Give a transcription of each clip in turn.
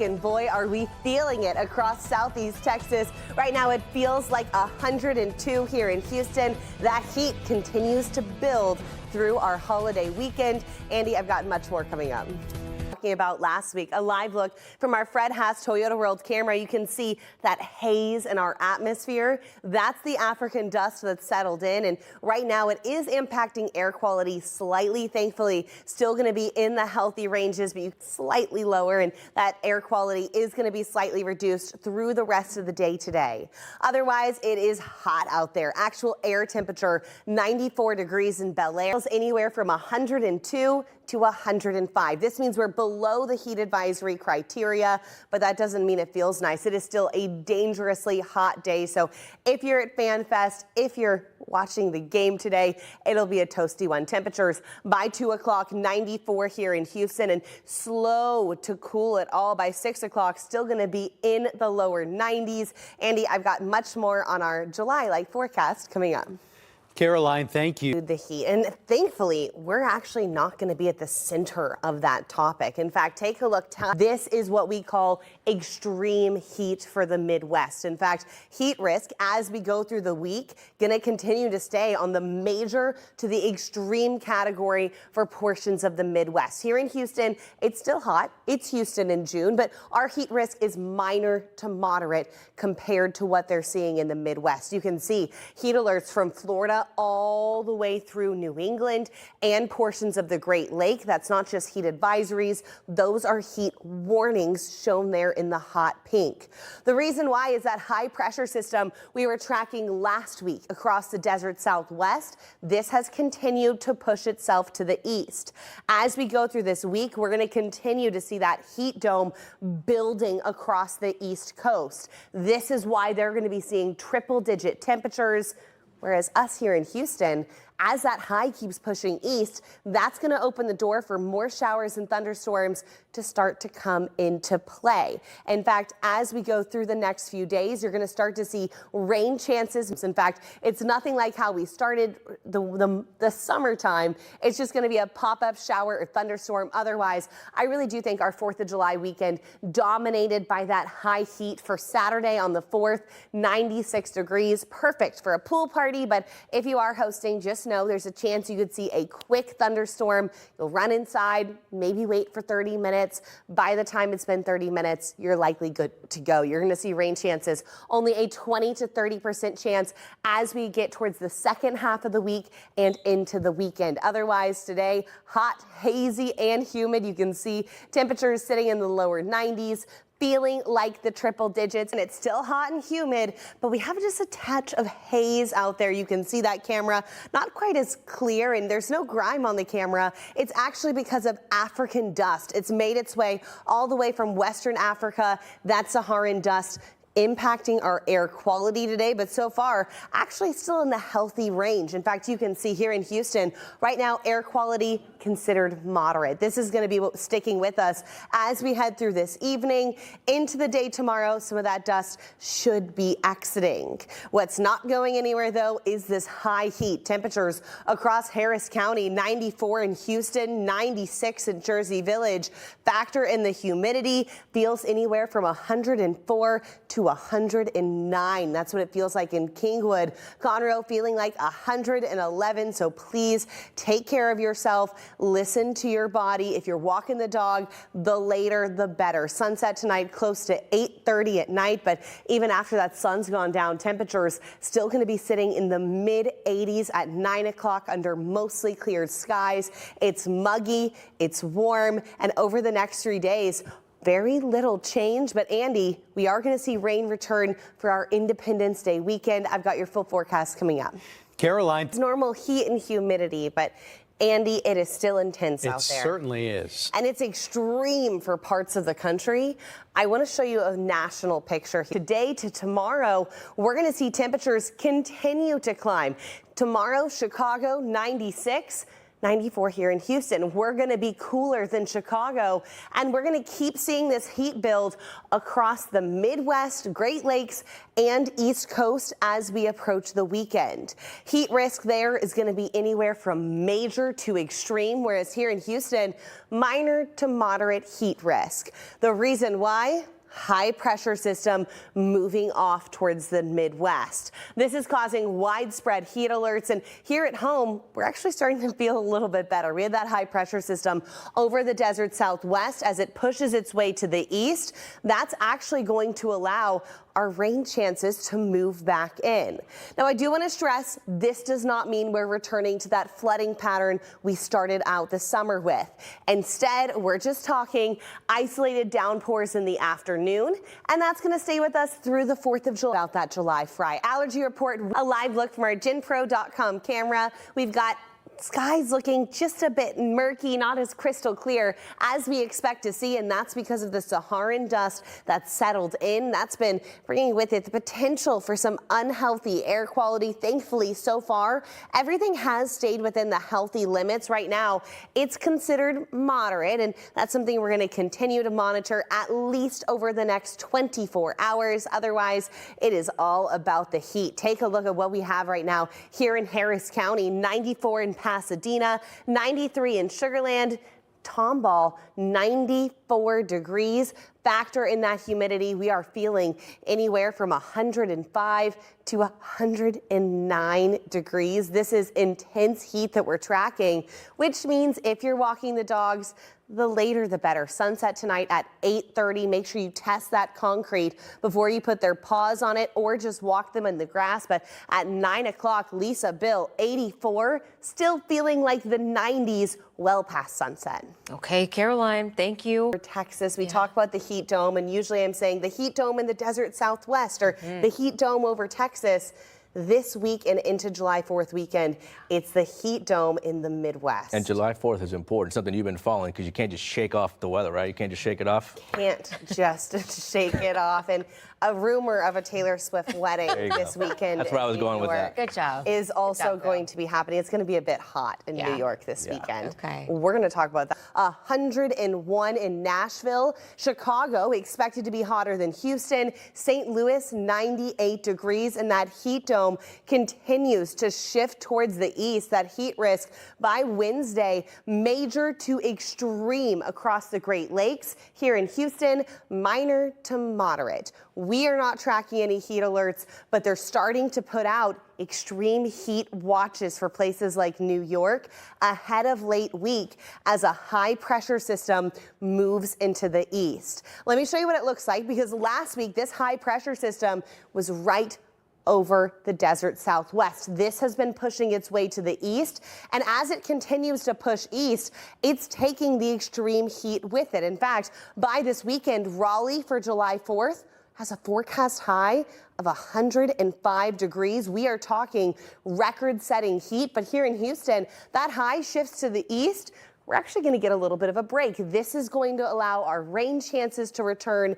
And boy, are we feeling it across southeast Texas. Right now, it feels like 102 here in Houston. That heat continues to build through our holiday weekend. Andy, I've got much more coming up. About last week, a live look from our Fred Haas Toyota World camera. You can see that haze in our atmosphere. That's the African dust that's settled in, and right now it is impacting air quality slightly. Thankfully, still going to be in the healthy ranges, but slightly lower, and that air quality is going to be slightly reduced through the rest of the day today. Otherwise, it is hot out there. Actual air temperature 94 degrees in Bel Air, anywhere from 102 to 105. This means we're below the heat advisory criteria, but that doesn't mean it feels nice. It is still a dangerously hot day. So if you're at FanFest, if you're watching the game today, it'll be a toasty one. Temperatures by 2 o'clock, 94 here in Houston, and slow to cool it all by 6 o'clock. Still going to be in the lower 90s. Andy, I've got much more on our July-like forecast coming up. Caroline, thank you. The heat, and thankfully, we're actually not going to be at the center of that topic. In fact, take a look. This is what we call extreme heat for the Midwest. In fact, heat risk as we go through the week going to continue to stay on the major to the extreme category for portions of the Midwest. Here in Houston, it's still hot. It's Houston in June, but our heat risk is minor to moderate compared to what they're seeing in the Midwest. You can see heat alerts from Florida all the way through New England and portions of the Great Lake. That's not just heat advisories. Those are heat warnings shown there in the hot pink. The reason why is that high pressure system we were tracking last week across the desert Southwest. This has continued to push itself to the east. As we go through this week, we're going to continue to see that heat dome building across the East Coast. This is why they're going to be seeing triple-digit temperatures. Whereas us here in Houston, as that high keeps pushing east, that's going to open the door for more showers and thunderstorms to start to come into play. In fact, as we go through the next few days, you're going to start to see rain chances. In fact, it's nothing like how we started the summertime. It's just going to be a pop-up shower or thunderstorm. Otherwise, I really do think our 4th of July weekend dominated by that high heat for Saturday on the 4th, 96 degrees, perfect for a pool party. But if you are hosting, just know there's a chance you could see a quick thunderstorm. You'll run inside, maybe wait for 30 minutes. By the time it's been 30 minutes, you're likely good to go. You're going to see rain chances, only a 20 to 30% chance as we get towards the second half of the week and into the weekend. Otherwise, today, hot, hazy, and humid. You can see temperatures sitting in the lower 90s. Feeling like the triple digits, and it's still hot and humid, but we have just a touch of haze out there. You can see that camera not quite as clear, and there's no grime on the camera. It's actually because of African dust. It's made its way all the way from Western Africa. That Saharan dust impacting our air quality today, but so far actually still in the healthy range. In fact, you can see here in Houston right now, air quality considered moderate. This is going to be sticking with us as we head through this evening into the day tomorrow. Some of that dust should be exiting. What's not going anywhere though is this high heat. Temperatures across Harris County, 94 in Houston, 96 in Jersey Village. Factor in the humidity, feels anywhere from 104 to 109. That's what it feels like in Kingwood. Conroe feeling like 111. So please take care of yourself. Listen to your body. If you're walking the dog, the later the better. Sunset tonight close to 8:30 at night, but even after that sun's gone down, temperatures still going to be sitting in the mid 80s at 9 o'clock under mostly cleared skies. It's muggy, it's warm, and over the next 3 days, very little change, but Andy, we are going to see rain return for our Independence Day weekend. I've got your full forecast coming up. Caroline. It's normal heat and humidity, but Andy, it is still intense out there. It certainly is. And it's extreme for parts of the country. I want to show you a national picture. Today to tomorrow, we're going to see temperatures continue to climb. Tomorrow, Chicago, 96. 94 here in Houston. We're going to be cooler than Chicago, and we're going to keep seeing this heat build across the Midwest, Great Lakes, and East Coast as we approach the weekend. Heat risk there is going to be anywhere from major to extreme, whereas here in Houston, minor to moderate heat risk. The reason why? High pressure system moving off towards the Midwest. This is causing widespread heat alerts, and here at home, we're actually starting to feel a little bit better. We had that high pressure system over the desert Southwest as it pushes its way to the east. That's actually going to allow our rain chances to move back in. Now, I do want to stress this does not mean we're returning to that flooding pattern we started out the summer with. Instead, we're just talking isolated downpours in the afternoon, and that's going to stay with us through the 4th of July. About that July Fry allergy report, a live look from our GenPro.com camera. We've got skies looking just a bit murky, not as crystal clear as we expect to see, and that's because of the Saharan dust that's settled in. That's been bringing with it the potential for some unhealthy air quality. Thankfully, so far, everything has stayed within the healthy limits. Right now, it's considered moderate, and that's something we're going to continue to monitor at least over the next 24 hours. Otherwise, it is all about the heat. Take a look at what we have right now here in Harris County, 94 in Pasadena, 93 in Sugar Land, Tomball, 94 degrees. Factor in that humidity, we are feeling anywhere from 105 to 109 degrees. This is intense heat that we're tracking, which means if you're walking the dogs, the later the better. Sunset tonight at 8:30. Make sure you test that concrete before you put their paws on it or just walk them in the grass. But at 9 o'clock, Lisa Bill, 84, still feeling like the 90s well past sunset. Okay, Caroline, thank you. For Texas, we talk about the heat dome, and usually I'm saying the heat dome in the desert Southwest or the heat dome over Texas. This week and into July 4th weekend, it's the heat dome in the Midwest. And July 4th is important, something you've been following, because you can't just shake off the weather, right? You can't just shake it off. Can't just shake it off. And a rumor of a Taylor Swift wedding this weekend. That's where I was going with that. Good job. Is also Good job, going to be happening. It's going to be a bit hot in New York this weekend. Okay. We're going to talk about that. 101 in Nashville. Chicago expected to be hotter than Houston. St. Louis, 98 degrees. And that heat dome continues to shift towards the east. That heat risk by Wednesday, major to extreme across the Great Lakes. Here in Houston, minor to moderate. We are not tracking any heat alerts, but they're starting to put out extreme heat watches for places like New York ahead of late week as a high pressure system moves into the east. Let me show you what it looks like, because last week this high pressure system was right over the desert Southwest. This has been pushing its way to the east, and as it continues to push east, it's taking the extreme heat with it. In fact, by this weekend, Raleigh for July 4th has a forecast high of 105 degrees. We are talking record-setting heat, but here in Houston, that high shifts to the east. We're actually going to get a little bit of a break. This is going to allow our rain chances to return.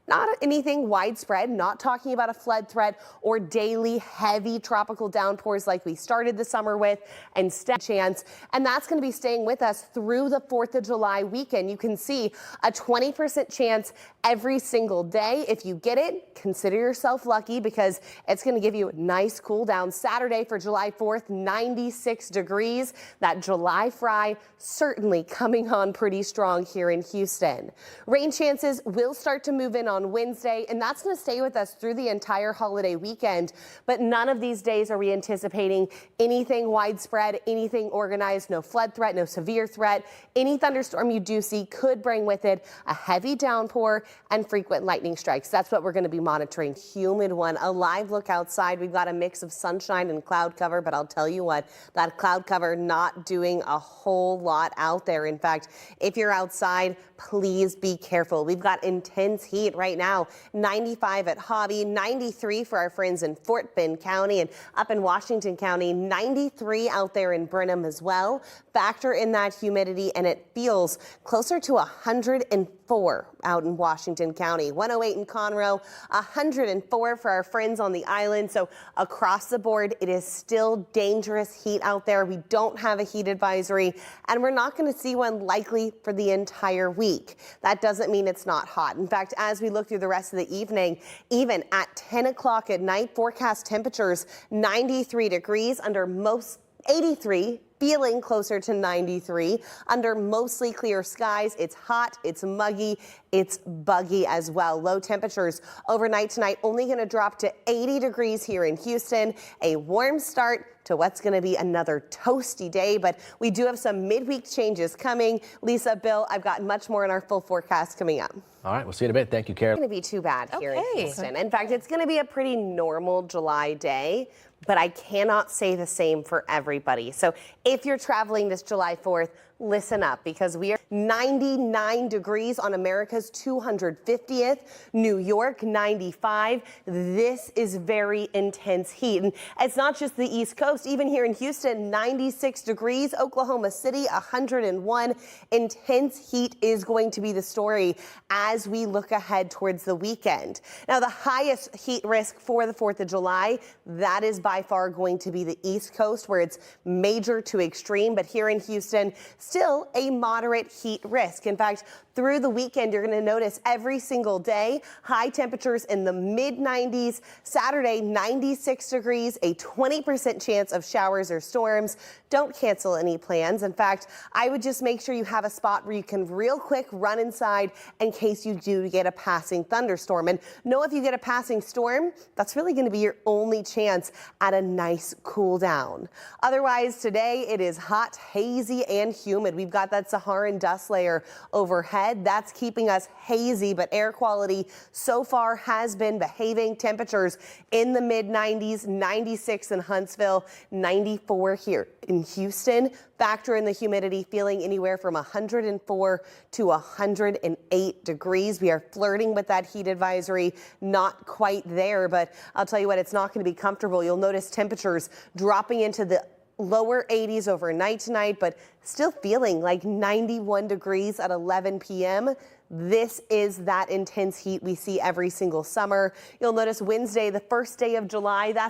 Not anything widespread, not talking about a flood threat or daily heavy tropical downpours like we started the summer with, instead chance. And that's going to be staying with us through the 4th of July weekend. You can see a 20% chance every single day. If you get it, consider yourself lucky, because it's going to give you a nice cool down. Saturday for July 4th, 96 degrees. That July Fry certainly coming on pretty strong here in Houston. Rain chances will start to move in on Wednesday, and that's going to stay with us through the entire holiday weekend. But none of these days are we anticipating anything widespread, anything organized, no flood threat, no severe threat. Any thunderstorm you do see could bring with it a heavy downpour and frequent lightning strikes. That's what we're going to be monitoring. Humid one, a live look outside. We've got a mix of sunshine and cloud cover, but I'll tell you what, that cloud cover not doing a whole lot out there. In fact, if you're outside, please be careful. We've got intense heat right now. 95 at Hobby, 93 for our friends in Fort Bend County, and up in Washington County, 93 out there in Brenham as well. Factor in that humidity, and it feels closer to 105 104 out in Washington County, 108 in Conroe, 104 for our friends on the island. So across the board, it is still dangerous heat out there. We don't have a heat advisory, and we're not going to see one likely for the entire week. That doesn't mean it's not hot. In fact, as we look through the rest of the evening, even at 10 o'clock at night, forecast temperatures 93 degrees under most 83, feeling closer to 93 under mostly clear skies. It's hot, it's muggy, it's buggy as well. Low temperatures overnight tonight only going to drop to 80 degrees here in Houston. A warm start to what's going to be another toasty day, but we do have some midweek changes coming. Lisa, Bill, I've got much more in our full forecast coming up. All right, we'll see you in a bit. Thank you, Kara. It's going to be too bad here in Okay. Houston. In fact, it's going to be a pretty normal July day, but I cannot say the same for everybody. So if you're traveling this July 4th, listen up, because we are 99 degrees on America's 250th, New York 95. This is very intense heat. And it's not just the East Coast, even here in Houston, 96 degrees, Oklahoma City 101. Intense heat is going to be the story as we look ahead towards the weekend. Now, the highest heat risk for the 4th of July, that is by far going to be the East Coast, where it's major to extreme, but here in Houston, still a moderate heat risk. In fact, through the weekend, you're going to notice every single day high temperatures in the mid-90s. Saturday, 96 degrees, a 20% chance of showers or storms. Don't cancel any plans. In fact, I would just make sure you have a spot where you can real quick run inside in case you do get a passing thunderstorm. And know if you get a passing storm, that's really going to be your only chance at a nice cool down. Otherwise, today it is hot, hazy, and humid. We've got that Saharan dust layer overhead. That's keeping us hazy, but air quality so far has been behaving. Temperatures in the mid-90s, 96 in Huntsville, 94 here in Houston. Factor in the humidity, feeling anywhere from 104 to 108 degrees. We are flirting with that heat advisory, not quite there, but I'll tell you what, it's not going to be comfortable. You'll notice temperatures dropping into the lower 80s overnight tonight, but still feeling like 91 degrees at 11 p.m. This is that intense heat we see every single summer. You'll notice Wednesday, the first day of July, that's